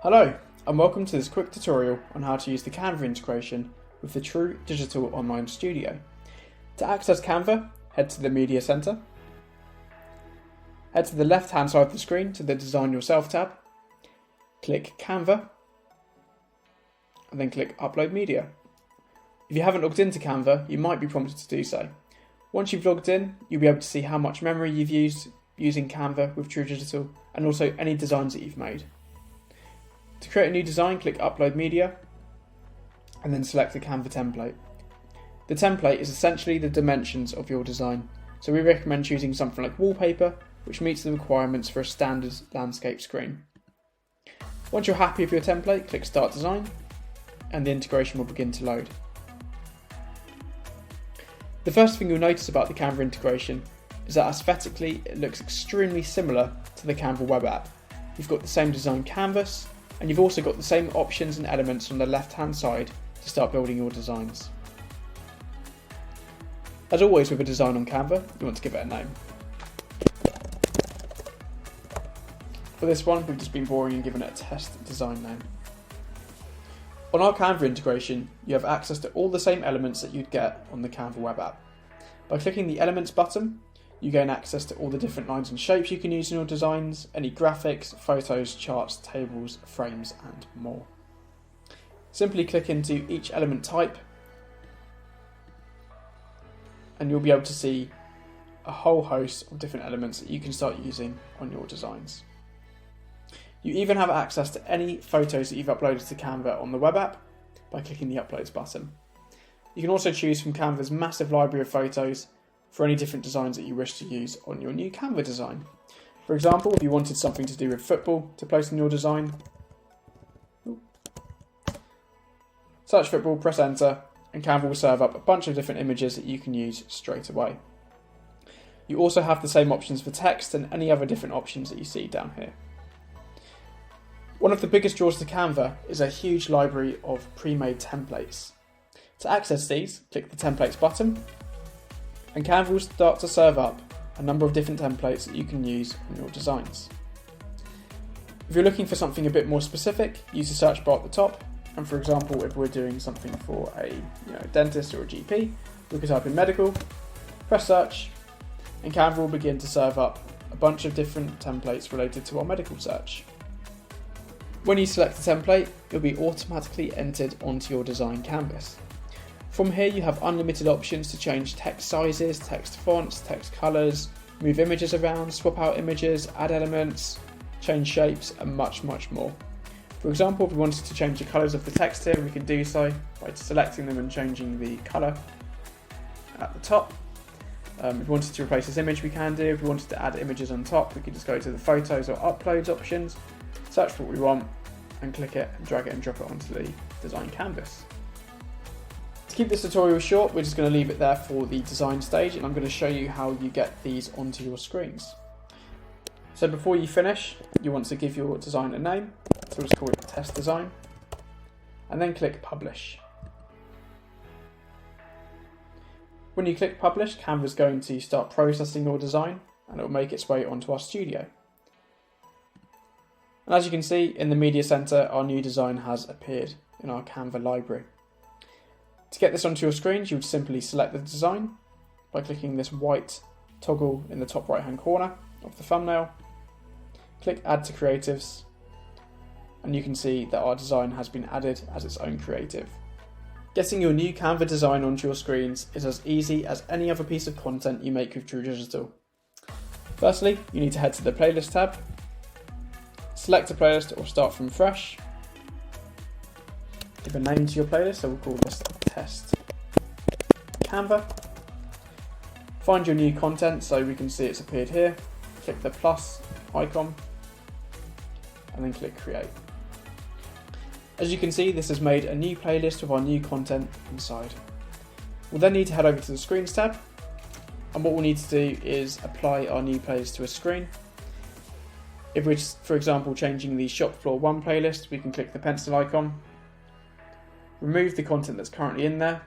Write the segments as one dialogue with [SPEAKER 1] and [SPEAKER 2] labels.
[SPEAKER 1] Hello, and welcome to this quick tutorial on how to use the Canva integration with the TrouDigital Online Studio. To access Canva, head to the Media Center. Head to the left-hand side of the screen to the Design Yourself tab. Click Canva, and then click Upload Media. If you haven't logged into Canva, you might be prompted to do so. Once you've logged in, you'll be able to see how much memory you've used using Canva with TrouDigital, and also any designs that you've made. To create a new design, click Upload Media and then select the Canva template. The template is essentially the dimensions of your design, so we recommend choosing something like wallpaper, which meets the requirements for a standard landscape screen. Once you're happy with your template, click Start Design and the integration will begin to load. The first thing you'll notice about the Canva integration is that aesthetically it looks extremely similar to the Canva web app. You've got the same design canvas, and you've also got the same options and elements on the left hand side to start building your designs. As always with a design on Canva, you want to give it a name. For this one, we've just been boring and given it a test design name. On our Canva integration, you have access to all the same elements that you'd get on the Canva web app. By clicking the Elements button, you gain access to all the different lines and shapes you can use in your designs, any graphics, photos, charts, tables, frames, and more. Simply click into each element type and you'll be able to see a whole host of different elements that you can start using on your designs. You even have access to any photos that you've uploaded to Canva on the web app by clicking the Uploads button. You can also choose from Canva's massive library of photos for any different designs that you wish to use on your new Canva design. For example, if you wanted something to do with football to place in your design, search football, press enter, and Canva will serve up a bunch of different images that you can use straight away. You also have the same options for text and any other different options that you see down here. One of the biggest draws to Canva is a huge library of pre-made templates. To access these, click the Templates button, and Canva will start to serve up a number of different templates that you can use on your designs. If you're looking for something a bit more specific, use the search bar at the top, and for example, if we're doing something for a dentist or a GP, we could type in medical, press search, and Canva will begin to serve up a bunch of different templates related to our medical search. When you select a template, it'll be automatically entered onto your design canvas. From here you have unlimited options to change text sizes, text fonts, text colours, move images around, swap out images, add elements, change shapes and much more. For example, if we wanted to change the colours of the text here, we can do so by selecting them and changing the colour at the top. If we wanted to replace this image, we can do. If we wanted to add images on top, we can just go to the photos or uploads options, search for what we want and click it and drag it and drop it onto the design canvas. To keep this tutorial short, we're just going to leave it there for the design stage, and I'm going to show you how you get these onto your screens. So before you finish, you want to give your design a name, so we'll just call it Test Design, and then click Publish. When you click Publish, Canva is going to start processing your design and it will make its way onto our studio. And as you can see, in the Media Center, our new design has appeared in our Canva library. To get this onto your screens, you would simply select the design by clicking this white toggle in the top right hand corner of the thumbnail. Click Add to Creatives, and you can see that our design has been added as its own creative. Getting your new Canva design onto your screens is as easy as any other piece of content you make with TrouDigital. Firstly, you need to head to the Playlist tab, select a playlist or start from fresh. Give a name to your playlist, so we'll call this Test Canva. Find your new content, so we can see it's appeared here. Click the plus icon and then click Create. As you can see, this has made a new playlist with our new content inside. We'll then need to head over to the Screens tab, and what we'll need to do is apply our new playlist to a screen. If we're, for example, changing the Shop Floor 1 playlist, we can click the pencil icon, remove the content that's currently in there,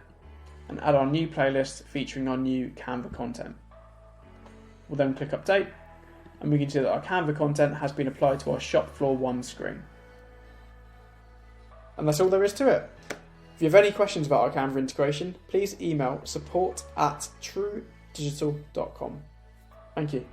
[SPEAKER 1] and add our new playlist featuring our new Canva content. We'll then click Update, and we can see that our Canva content has been applied to our Shop Floor 1 screen. And that's all there is to it. If you have any questions about our Canva integration, please email support@TrouDigital.com. Thank you.